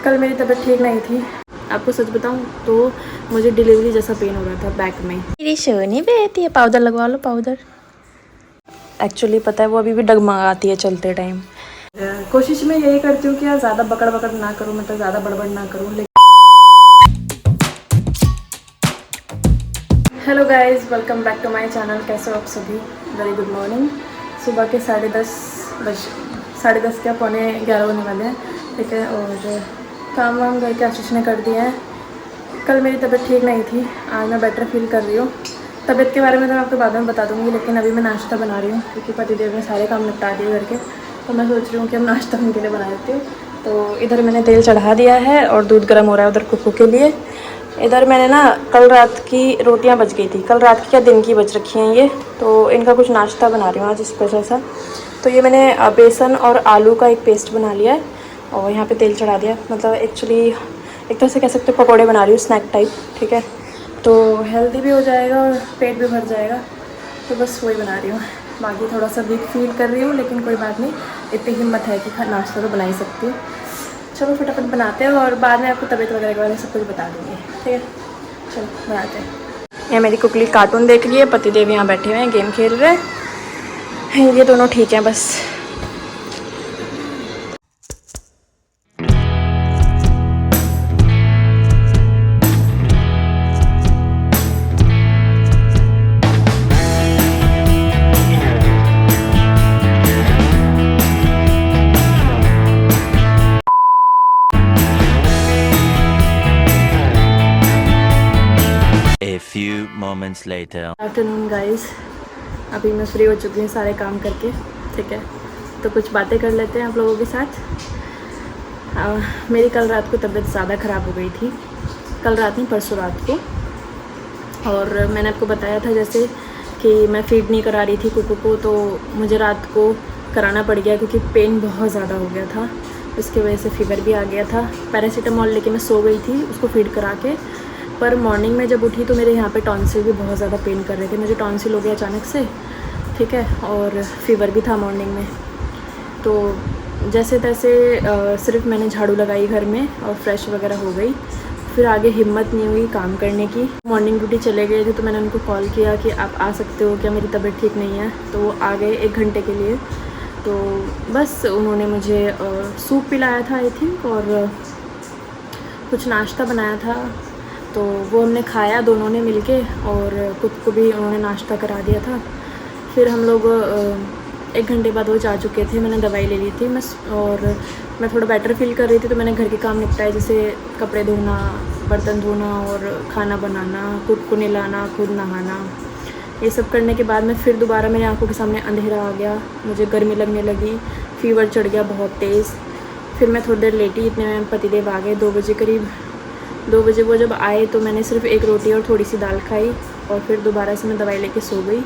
कल मेरी तबीयत ठीक नहीं थी। आपको सच बताऊं तो मुझे डिलीवरी जैसा पेन हो रहा था बैक में। मेरी शोनी बेटी है, पाउडर लगवा लो पाउडर। एक्चुअली पता है वो अभी भी डगमगाती है चलते टाइम। कोशिश मैं यही करती हूँ कि यार ज़्यादा बकड़ बकड़ ना करूँ, मतलब ज़्यादा बड़बड़ ना करूँ। Hello guys, welcome back to my channel. कैसे हो आप सभी? Very good morning. सुबह के 10:30 क्या 11:45 होने वाले हैं, ठीक है। और काम वाम घर के आशीष ने कर दिया है। कल मेरी तबीयत ठीक नहीं थी, आज मैं बेटर फील कर रही हूँ। तबीयत के बारे में तो मैं आपको बाद में बता दूँगी, लेकिन अभी मैं नाश्ता बना रही हूँ क्योंकि पतिदेव ने सारे काम निपटा दिए घर के। तो मैं सोच रही हूँ कि अब नाश्ता उनके लिए बना देती हूँ। तो इधर मैंने तेल चढ़ा दिया है और दूध गर्म हो रहा है उधर कुकू के लिए। इधर मैंने ना कल रात की रोटियां बच गई थी, कल रात की क्या दिन की बच रखी हैं ये, तो इनका कुछ नाश्ता बना रही हूँ आज स्पेशल सा। तो ये मैंने बेसन और आलू का एक पेस्ट बना लिया है और यहाँ पे तेल चढ़ा दिया। मतलब एक्चुअली एक तरह से कह सकते हो पकौड़े बना रही हूँ स्नैक टाइप, ठीक है। तो हेल्दी भी हो जाएगा और पेट भी भर जाएगा, तो बस वही बना रही हूँ। बाकी थोड़ा सा वीक फील कर रही हूँ, लेकिन कोई बात नहीं, इतनी हिम्मत है कि नाश्ता तो बना ही सकती हूँ। चलो फटाफट बनाते हैं और बाद में आपको तबीयत वगैरह के बारे में सब कुछ बता दूँगी, ठीक है। चलो बनाते हैं। ये मेरी कुकली कार्टून देख रही है, पतिदेव यहाँ बैठे हुए हैं गेम खेल रहे हैं। ये दोनों ठीक हैं बस। A few moments later. Afternoon guys, अभी मैं फ्री हो चुकी हूँ सारे काम करके, ठीक है। तो कुछ बातें कर लेते हैं आप लोगों के साथ। मेरी कल रात को तबीयत ज़्यादा ख़राब हो गई थी, कल रात नहीं परसों रात को। और मैंने आपको बताया था जैसे कि मैं फीड नहीं करा रही थी कुकू को, तो मुझे रात को कराना पड़ गया क्योंकि पेन बहुत ज़्यादा हो गया था। उसकी वजह से फीवर भी आ गया था। पैरासीटामॉल लेके मैं सो गई थी उसको फीड करा के, पर मॉर्निंग में जब उठी तो मेरे यहाँ पे टॉन्सिल भी बहुत ज़्यादा पेन कर रहे थे। मुझे टॉन्सिल हो गया अचानक से, ठीक है, और फीवर भी था मॉर्निंग में। तो जैसे तैसे सिर्फ मैंने झाड़ू लगाई घर में और फ्रेश वगैरह हो गई। फिर आगे हिम्मत नहीं हुई काम करने की। मॉर्निंग ड्यूटी चले गए थे, तो मैंने उनको कॉल किया कि आप आ सकते हो क्या, मेरी तबीयत ठीक नहीं है। तो वो आ गए 1 घंटे के लिए। तो बस उन्होंने मुझे सूप पिलाया था आई थिंक, और कुछ नाश्ता बनाया था, तो वो हमने खाया दोनों ने मिलके, और खुद को भी उन्होंने नाश्ता करा दिया था। फिर हम लोग 1 घंटे बाद वो जा चुके थे। मैंने दवाई ले ली थी और मैं थोड़ा बेटर फील कर रही थी, तो मैंने घर के काम निपटाए, जैसे कपड़े धोना, बर्तन धोना और खाना बनाना, खुद को नहलाना, खुद नहाना। ये सब करने के बाद में फिर दोबारा मेरी आंखों के सामने अंधेरा आ गया, मुझे गर्मी लगने लगी, फीवर चढ़ गया बहुत तेज़। फिर मैं थोड़ी देर लेटी, इतने में पतिदेव आ गए 2 बजे करीब। 2 बजे वो जब आए तो मैंने सिर्फ 1 रोटी और थोड़ी सी दाल खाई, और फिर दोबारा से मैं दवाई लेके सो गई।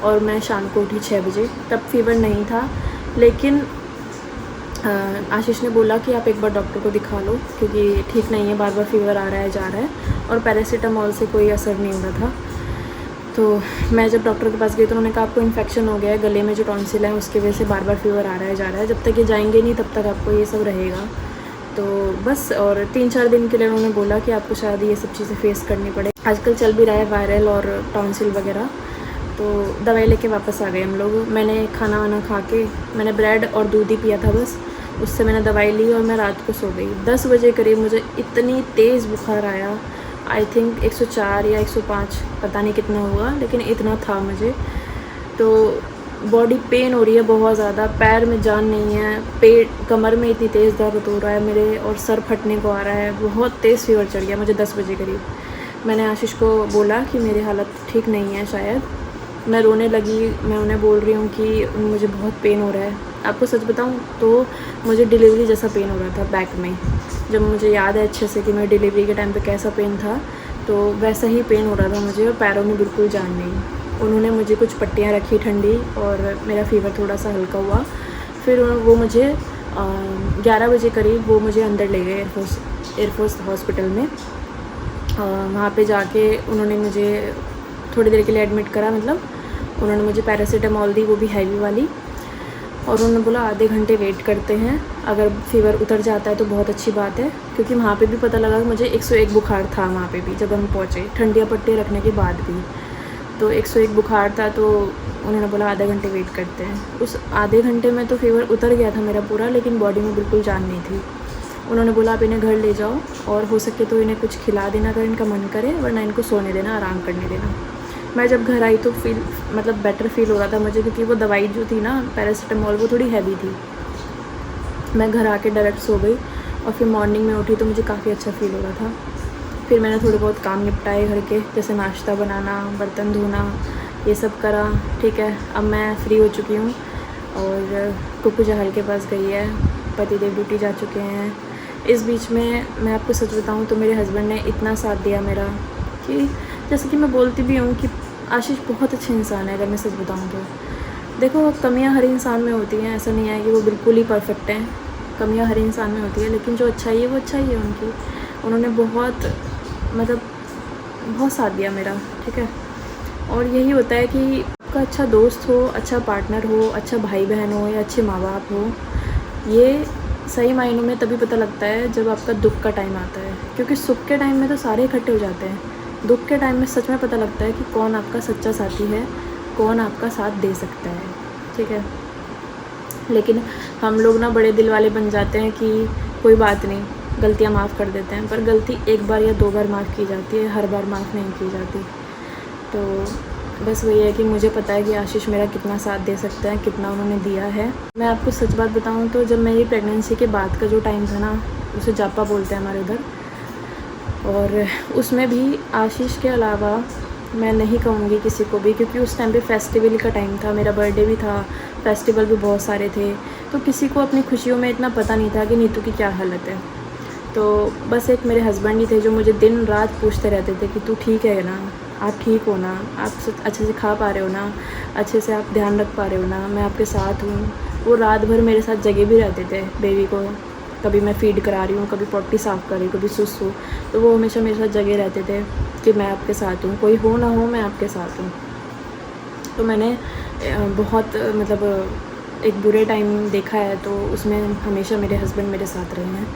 और मैं शाम को उठी 6 बजे। तब फीवर नहीं था, लेकिन आशीष ने बोला कि आप एक बार डॉक्टर को दिखा लो क्योंकि ठीक नहीं है, बार बार फीवर आ रहा है जा रहा है, और पैरासीटामॉल से कोई असर नहीं हो रहा था। तो मैं जब डॉक्टर के पास गई तो उन्होंने कहा आपको इन्फेक्शन हो गया है गले में, जो टॉन्सिल है उसकी वजह से बार बार फीवर आ रहा है जा रहा है, जब तक ये जाएंगे नहीं तब तक आपको ये सब रहेगा। तो बस, और 3-4 दिन के लिए उन्होंने बोला कि आपको शायद ये सब चीज़ें फेस करनी पड़े। आजकल चल भी रहा है वायरल और टॉन्सिल वगैरह। तो दवाई लेके वापस आ गए हम लोग। मैंने खाना वाना खा के, मैंने ब्रेड और दूध ही पिया था बस, उससे मैंने दवाई ली और मैं रात को सो गई। 10 बजे करीब मुझे इतनी तेज़ बुखार आया, आई थिंक 104 या 105, पता नहीं कितना हुआ, लेकिन इतना था मुझे। तो बॉडी पेन हो रही है बहुत ज़्यादा, पैर में जान नहीं है, पेट कमर में इतनी तेज़ दर्द हो रहा है मेरे, और सर फटने को आ रहा है, बहुत तेज़ फीवर चढ़ गया मुझे 10 बजे करीब। मैंने आशीष को बोला कि मेरी हालत ठीक नहीं है शायद, मैं रोने लगी। मैं उन्हें बोल रही हूँ कि मुझे बहुत पेन हो रहा है। आपको सच बताऊँ तो मुझे डिलीवरी जैसा पेन हो रहा था बैक में। जब मुझे याद है अच्छे से कि मैं डिलीवरी के टाइम पे कैसा पेन था, तो वैसा ही पेन हो रहा था मुझे, और पैरों में बिल्कुल जान नहीं। उन्होंने मुझे कुछ पट्टियाँ रखी ठंडी, और मेरा फीवर थोड़ा सा हल्का हुआ। फिर वो मुझे 11 बजे करीब वो मुझे अंदर ले गए एयरफोर्स हॉस्पिटल में। वहाँ पे जाके उन्होंने मुझे थोड़ी देर के लिए एडमिट करा, मतलब उन्होंने मुझे पैरासीटामॉल दी, वो भी हैवी वाली, और उन्होंने बोला आधे घंटे वेट करते हैं, अगर फ़ीवर उतर जाता है तो बहुत अच्छी बात है, क्योंकि वहाँ पे भी पता लगा कि मुझे 101 बुखार था वहाँ पे भी जब हम पहुँचे, ठंडियाँ पट्टियाँ रखने के बाद भी। तो 101 बुखार था, तो उन्होंने बोला आधे घंटे वेट करते हैं। उस आधे घंटे में तो फ़ीवर उतर गया था मेरा पूरा, लेकिन बॉडी में बिल्कुल जान नहीं थी। उन्होंने बोला आप इन्हें घर ले जाओ और हो सके तो इन्हें कुछ खिला देना अगर इनका मन करे, वरना इनको सोने देना, आराम करने देना। मैं जब घर आई तो मतलब बेटर फील हो रहा था मुझे, क्योंकि वो दवाई जो थी ना पैरासीटामोल, वो थोड़ी हैवी थी। मैं घर आके डायरेक्ट सो गई और फिर मॉर्निंग में उठी तो मुझे काफ़ी अच्छा फील हो रहा था। फिर मैंने थोड़े बहुत काम निपटाए घर के, जैसे नाश्ता बनाना, बर्तन धोना, ये सब करा। ठीक है, अब मैं फ्री हो चुकी हूँ और कुकू जहल के पास गई है, पतिदेव ड्यूटी जा चुके हैं। इस बीच में मैं आपको सच बताऊँ तो मेरे हस्बैंड ने इतना साथ दिया मेरा, कि जैसे कि मैं बोलती भी हूँ कि आशीष बहुत अच्छे इंसान है। अगर मैं सच बताऊँ तो देखो, कमियाँ हर इंसान में होती हैं, ऐसा नहीं है कि वो बिल्कुल ही परफेक्ट हैं, कमियाँ हर इंसान में होती है, लेकिन जो अच्छाई है वो अच्छाई है उनकी। उन्होंने बहुत मतलब बहुत साथ दिया मेरा। ठीक है, और यही होता है कि आपका अच्छा दोस्त हो, अच्छा पार्टनर हो, अच्छा भाई बहन हो या अच्छे माँ बाप हो, ये सही मायनों में तभी पता लगता है जब आपका दुख का टाइम आता है। क्योंकि सुख के टाइम में तो सारे इकट्ठे हो जाते हैं, दुख के टाइम में सच में पता लगता है कि कौन आपका सच्चा साथी है, कौन आपका साथ दे सकता है। ठीक है, लेकिन हम लोग ना बड़े दिल वाले बन जाते हैं कि कोई बात नहीं, गलतियाँ माफ़ कर देते हैं, पर गलती एक बार या 2 बार माफ़ की जाती है, हर बार माफ़ नहीं की जाती। तो बस वही है कि मुझे पता है कि आशीष मेरा कितना साथ दे सकता है, कितना उन्होंने दिया है। मैं आपको सच बात बताऊं तो जब मेरी प्रेगनेंसी के बाद का जो टाइम था ना, उसे जापा बोलते हैं हमारे उधर, और उसमें भी आशीष के अलावा मैं नहीं कहूँगी किसी को भी, क्योंकि उस टाइम पे फेस्टिवल का टाइम था, मेरा बर्थडे भी था, फेस्टिवल भी बहुत सारे थे, तो किसी को अपनी खुशियों में इतना पता नहीं था कि नीतू की क्या हालत है। तो बस एक मेरे हस्बैंड ही थे जो मुझे दिन रात पूछते रहते थे कि तू ठीक है ना, आप ठीक हो ना, आप अच्छे से खा पा रहे हो ना, अच्छे से आप ध्यान रख पा रहे हो ना, मैं आपके साथ हूँ। वो रात भर मेरे साथ जगे भी रहते थे बेबी को, कभी मैं फ़ीड करा रही हूँ, कभी पॉटी साफ़ कर रही हूँ, कभी सुसु, तो वो हमेशा मेरे साथ जगे रहते थे कि मैं आपके साथ हूँ, कोई हो ना हो मैं आपके साथ हूँ। तो मैंने बहुत मतलब एक बुरे टाइम देखा है, तो उसमें हमेशा मेरे हस्बैंड मेरे साथ रहे हैं,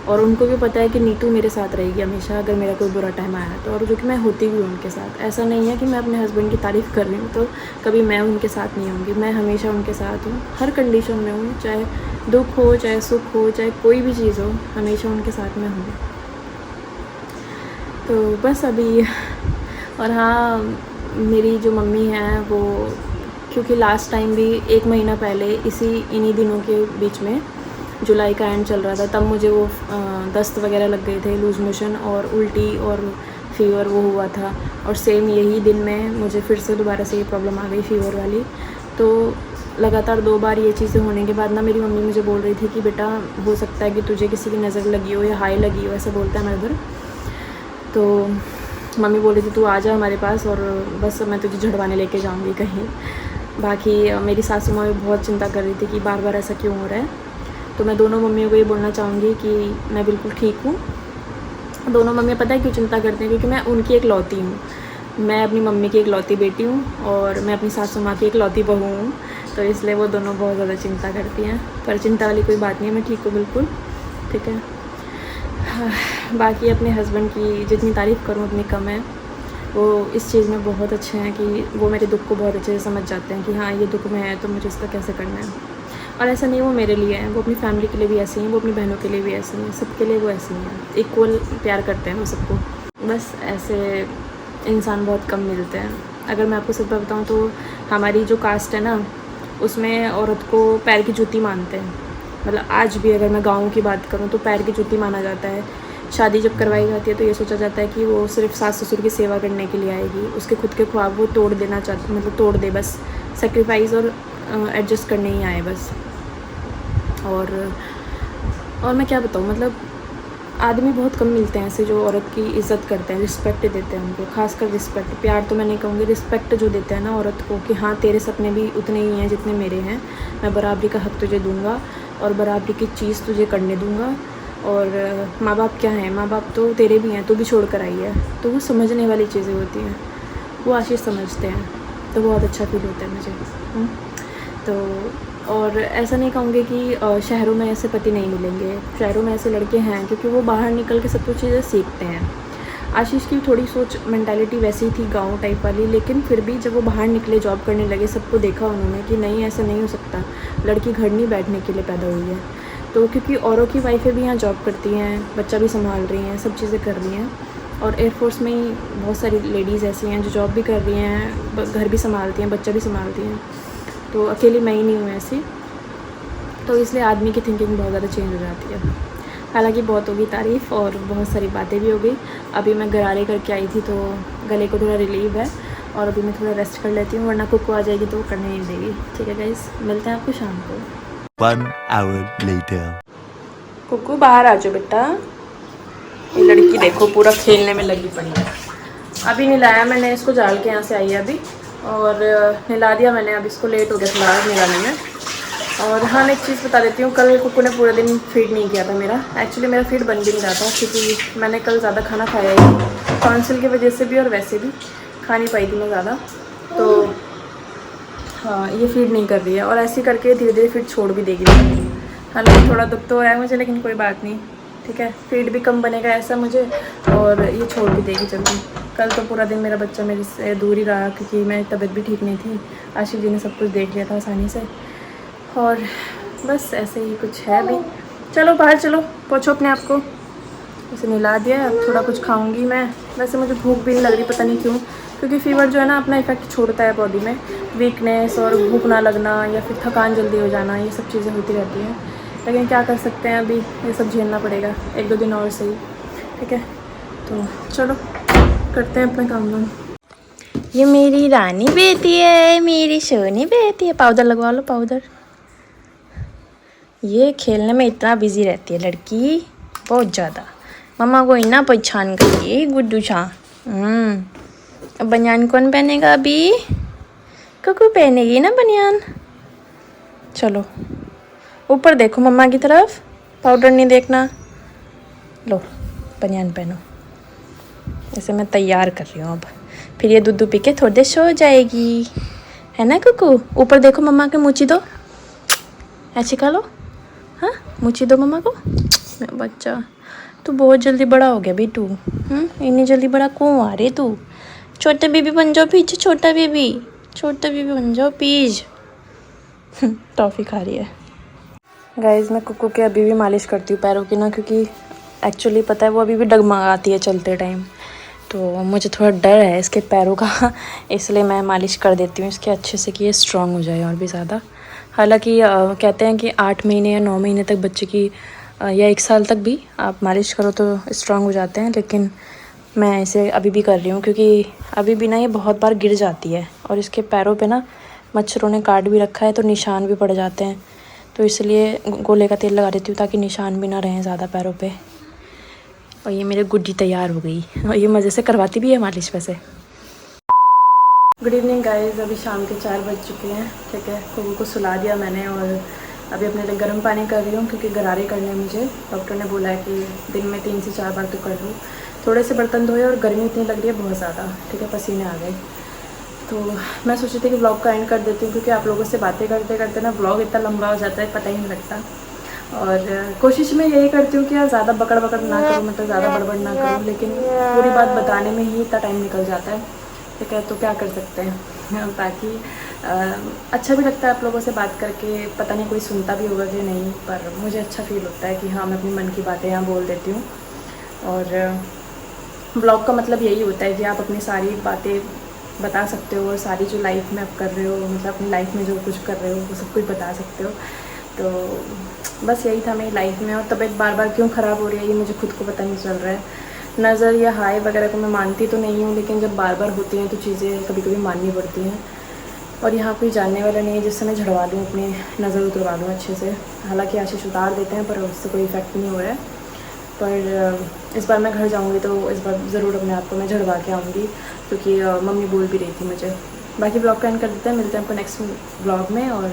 और उनको भी पता है कि नीतू मेरे साथ रहेगी हमेशा अगर मेरा कोई बुरा टाइम आया तो, और जो कि मैं होती भी हूँ उनके साथ। ऐसा नहीं है कि मैं अपने हस्बैंड की तारीफ़ कर रही हूँ तो कभी मैं उनके साथ नहीं होंगी, मैं हमेशा उनके साथ हूँ, हर कंडीशन में हूँ, चाहे दुख हो, चाहे सुख हो, चाहे कोई भी चीज़ हो, हमेशा उनके साथ में हूँ। तो बस अभी, और हाँ, मेरी जो मम्मी हैं वो, क्योंकि लास्ट टाइम भी 1 महीना पहले इन्हीं दिनों के बीच में, जुलाई का एंड चल रहा था, तब मुझे वो दस्त वगैरह लग गए थे, लूज़ मोशन और उल्टी और फीवर वो हुआ था, और सेम यही दिन में मुझे फिर से दोबारा से ये प्रॉब्लम आ गई फीवर वाली। तो लगातार 2 बार ये चीज़ें होने के बाद ना मेरी मम्मी मुझे बोल रही थी कि बेटा हो सकता है कि तुझे किसी की नज़र लगी हो या हाई लगी हो, ऐसा बोलता है मेरे उधर। तो मम्मी बोल रही थी तू आ जा हमारे पास और बस मैं तुझे झड़वाने लेके जाऊँगी कहीं। बाकी मेरी सासू माँ भी बहुत चिंता कर रही थी कि बार बार ऐसा क्यों हो रहा है। तो मैं दोनों मम्मियों को ये बोलना चाहूँगी कि मैं बिल्कुल ठीक हूँ। दोनों मम्मियाँ पता है क्यों चिंता करती हैं, क्योंकि मैं उनकी इकलौती हूँ, मैं अपनी मम्मी की इकलौती बेटी हूँ और मैं अपनी सासू माँ की इकलौती बहू हूँ, तो इसलिए वो दोनों बहुत ज़्यादा चिंता करती हैं। पर चिंता वाली कोई बात नहीं है, मैं ठीक हूँ बिल्कुल, ठीक है। बाकी अपने हस्बैंड की जितनी तारीफ़ करूँ उतनी कम है। वो इस चीज़ में बहुत अच्छे हैं कि वो मेरे दुख को बहुत अच्छे से समझ जाते हैं कि हाँ ये दुख में है तो मुझे इसका कैसे करना है। और ऐसा नहीं वो मेरे लिए हैं, वो अपनी फैमिली के लिए भी ऐसे हैं, वो अपनी बहनों के लिए भी ऐसे हैं, सबके लिए वो ऐसे ही हैं, इक्वल प्यार करते हैं वो सबको। बस ऐसे इंसान बहुत कम मिलते हैं। अगर मैं आपको सच बताऊँ तो हमारी जो कास्ट है ना, उसमें औरत को पैर की जूती मानते हैं। मतलब आज भी अगर मैं गाँव की बात करूँ तो पैर की जूती माना जाता है। शादी जब करवाई जाती है तो ये सोचा जाता है कि वो सिर्फ सास ससुर की सेवा करने के लिए आएगी, उसके खुद के ख्वाब वो तोड़ देना चाहती, मतलब तोड़ दे, बस सेक्रीफाइस और एडजस्ट करने ही आए बस। और मैं क्या बताऊँ, मतलब आदमी बहुत कम मिलते हैं ऐसे जो औरत की इज़्ज़त करते हैं, रिस्पेक्ट देते हैं उनको, खासकर रिस्पेक्ट, प्यार तो मैं नहीं कहूँगी, रिस्पेक्ट जो देते हैं ना औरत को कि हाँ तेरे सपने भी उतने ही हैं जितने मेरे हैं, मैं बराबरी का हक़ तुझे दूँगा और बराबरी की चीज़ तुझे करने दूँगा। और माँ बाप क्या हैं, माँ बाप तो तेरे भी हैं, तू भी छोड़ कर आई है, तो वो समझने वाली चीज़ें होती हैं, वो आशीष समझते हैं, तो बहुत अच्छा फील होता है मुझे। तो और ऐसा नहीं कहूँगी कि शहरों में ऐसे पति नहीं मिलेंगे, शहरों में ऐसे लड़के हैं क्योंकि वो बाहर निकल के सब कुछ चीज़ें सीखते हैं। आशीष की थोड़ी सोच मेंटालिटी वैसी थी गांव टाइप वाली, लेकिन फिर भी जब वो बाहर निकले जॉब करने लगे सबको देखा उन्होंने कि नहीं ऐसा नहीं हो सकता, लड़की घर नहीं बैठने के लिए पैदा हुई है। तो क्योंकि औरों की वाइफें भी यहाँ जॉब करती हैं, बच्चा भी संभाल रही हैं, सब चीज़ें कर रही हैं, और एयरफोर्स में ही बहुत सारी लेडीज़ ऐसी हैं जो जॉब भी कर रही हैं, घर भी संभालती हैं, बच्चा भी संभालती हैं। तो अकेली मैं ही नहीं हूँ ऐसी, तो इसलिए आदमी की थिंकिंग बहुत ज़्यादा चेंज हो जाती है। हालांकि बहुत होगी तारीफ़ और बहुत सारी बातें भी हो गई। अभी मैं गरारे करके आई थी तो गले को थोड़ा रिलीव है, और अभी मैं थोड़ा रेस्ट कर लेती हूँ, वरना कुकू आ जाएगी तो वो करने नहीं देगी। ठीक है गाइस, मिलते हैं आपको शाम को। 1 hour later. कुकू बाहर आ जाओ बेटा। ये लड़की देखो पूरा खेलने में लगी पड़ी है। अभी नहलाया मैंने इसको, जाल के यहाँ से आई है अभी, और नहला दिया मैंने। अब इसको लेट हो गया थोड़ा नहलाने में। और हाँ, मैं एक चीज़ बता देती हूँ, कल कुकू ने पूरे दिन फीड नहीं किया था मेरा। एक्चुअली मेरा फीड बन भी नहीं रहा था क्योंकि मैंने कल ज़्यादा खाना खाया ही, टॉन्सिल की वजह से भी और वैसे भी खा नहीं पाई थी मैं ज़्यादा। तो हाँ, ये फीड नहीं कर रही है और ऐसे करके धीरे धीरे फीड छोड़ भी देगी। हालांकि थोड़ा दुख तो हो रहा है मुझे, लेकिन कोई बात नहीं, ठीक है। फीड भी कम बनेगा ऐसा मुझे, और ये छोड़ भी देगी जल्दी। कल तो पूरा दिन मेरा बच्चा मेरे से दूर ही रहा क्योंकि मेरी तबीयत भी ठीक नहीं थी। आशीष जी ने सब कुछ देख लिया था आसानी से, और बस ऐसे ही कुछ है अभी। चलो बाहर चलो, पोछो अपने आप को। इसे नहला दिया, अब थोड़ा कुछ खाऊंगी मैं। वैसे मुझे भूख भी नहीं लग रही, पता नहीं क्यों, क्योंकि फ़ीवर जो है ना अपना इफेक्ट छोड़ता है बॉडी में। वीकनेस और भूख ना लगना या फिर थकान जल्दी हो जाना, ये सब चीज़ें होती रहती हैं। लेकिन क्या कर सकते हैं, अभी ये सब झेलना पड़ेगा 1-2 दिन और सही, ठीक है। तो चलो करते हैं अपना काम वाम। ये मेरी रानी बेटी है, मेरी सोनी बेटी है। पाउडर लगवा लो, पाउडर। ये खेलने में इतना बिजी रहती है लड़की, बहुत ज़्यादा। मम्मा को इतना परेशान करिए गुड्डू शाह। अब बनियान कौन पहनेगा अभी? कुकू पहनेगी ना बनियान। चलो ऊपर देखो मम्मा की तरफ, पाउडर नहीं देखना। लो बनियान पहनो। ऐसे मैं तैयार कर रही हूँ अब, फिर ये दूध पी के थोड़ी देर सो जाएगी, है ना कुकू? ऊपर देखो, मम्मा के मुँची दो, ऐसे खा लो। हाँ, मुँची दो मम्मा को। मेरा बच्चा तू बहुत जल्दी बड़ा हो गया बेटू। इतनी जल्दी बड़ा क्यों आ रही तू? छोटा बेबी बन जाओ पीछे, छोटा बेबी बन जाओ प्लीज। टॉफ़ी खा रही है। गाइस मैं कुकू के अभी भी मालिश करती हूँ पैरों की ना, क्योंकि एक्चुअली पता है वो अभी भी डगमगाती है चलते टाइम, तो मुझे थोड़ा डर है इसके पैरों का। इसलिए मैं मालिश कर देती हूँ इसके अच्छे से कि ये स्ट्रॉन्ग हो जाए और भी ज़्यादा। हालांकि कहते हैं कि 8 महीने या 9 महीने तक बच्चे की या 1 साल तक भी आप मालिश करो तो स्ट्रॉन्ग हो जाते हैं, लेकिन मैं इसे अभी भी कर रही हूँ क्योंकि अभी भी ना ये बहुत बार गिर जाती है, और इसके पैरों पे ना मच्छरों ने काट भी रखा है तो निशान भी पड़ जाते हैं, तो इसलिए गोले का तेल लगा देती हूँ ताकि निशान भी ना रहें ज़्यादा पैरों पे। और ये मेरी गुड्डी तैयार हो गई, और ये मज़े से करवाती भी है मालिश वैसे। गुड इवनिंग गाइस, अभी शाम के 4 बज चुके हैं, ठीक है। कुकू को सुला दिया मैंने और अभी अपने लिए गर्म पानी कर रही हूँ क्योंकि गरारे करने हैं मुझे। डॉक्टर ने बोला है कि दिन में 3 से 4 बार तो कर लूँ। थोड़े से बर्तन धोए और गर्मी इतनी लग रही है बहुत ज़्यादा, ठीक है, पसीने आ गए। तो मैं सोची थी कि ब्लॉग का एंड कर देती हूँ क्योंकि आप लोगों से बातें करते करते ना ब्लॉग इतना लंबा हो जाता है, पता ही नहीं लगता। और कोशिश मैं यही करती हूँ कि यार ज़्यादा बकड़ ना करूँ, मतलब ज़्यादा बड़बड़ ना करूँ, लेकिन पूरी बात बताने में ही इतना टाइम निकल जाता है, ठीक है। तो क्या कर सकते हैं, ताकि अच्छा भी लगता है आप लोगों से बात करके। पता नहीं कोई सुनता भी होगा कि नहीं, पर मुझे अच्छा फील होता है कि हाँ मैं अपनी मन की बातें यहाँ बोल देती हूँ। और ब्लॉग का मतलब यही होता है कि आप अपनी सारी बातें बता सकते हो, और सारी जो लाइफ में आप कर रहे हो, मतलब अपनी लाइफ में जो कुछ कर रहे हो वो सब कुछ बता सकते हो। तो बस यही था मेरी लाइफ में। और तबीयत बार बार क्यों ख़राब हो रही है ये मुझे खुद को पता नहीं चल रहा है। नज़र या हाय वगैरह को मैं मानती तो नहीं हूँ, लेकिन जब बार बार होती हैं तो चीज़ें कभी कभी माननी पड़ती हैं। और यहाँ कोई जानने वाला नहीं है जिससे मैं झड़वा दूँ, अपनी नज़र उतरवा दूँ अच्छे से। हालांकि आशीष उतार देते हैं पर उससे कोई इफेक्ट नहीं हो रहा है। पर इस बार मैं घर जाऊँगी तो इस बार ज़रूर अपने आप को मैं झड़वा के आऊँगी, क्योंकि मम्मी बोल भी रही थी मुझे। बाकी ब्लॉग का एंड कर देते हैं, मिलते हैं आपको नेक्स्ट ब्लॉग में। और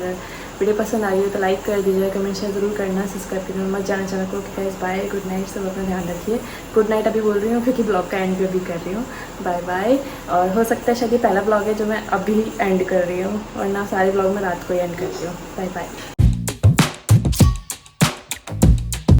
वीडियो पसंद आई हो तो लाइक कर दीजिए, कमेंट शेयर ज़रूर करना, सब्सक्राइब करना मत जाना चैनल को। गाइस बाय, गुड नाइट, सब अपना ध्यान रखिए। गुड नाइट अभी बोल रही हूँ क्योंकि ब्लॉग का एंड भी अभी कर रही हूँ। Bye bye. और हो सकता है शायद ये पहला ब्लॉग है जो मैं अभी एंड कर रही हूँ, वरना सारे ब्लॉग मैं रात को ही एंड करती हूँ। Bye bye.